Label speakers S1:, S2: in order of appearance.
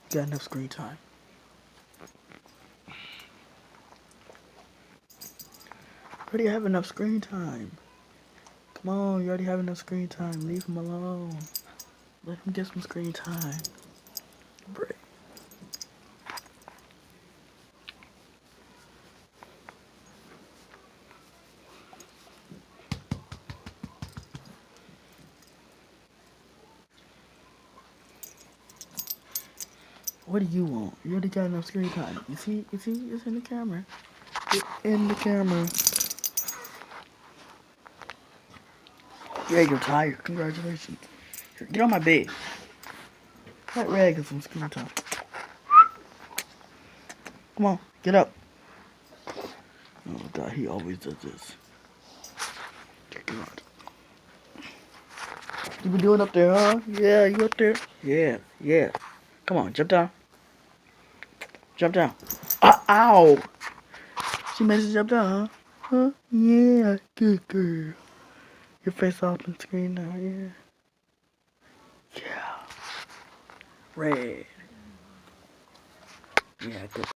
S1: You got enough screen time. You already have enough screen time. Come on, you already have enough screen time. Leave him alone. Let him get some screen time. Break. What do you want? You already got enough screen time. You see, it's in the camera. It's in the camera. Yeah, you're tired. Congratulations. Here, get on my bed. Let Rag get some screen time. Come on, get up. Oh God, he always does this. Come on. You been doing up there, huh? Yeah, you up there? Yeah, yeah. Come on, jump down. Jump down. Ow! She made you jump down, huh? Huh? Yeah, good girl. Your face off on the screen now, yeah. Yeah. Red. Yeah, good.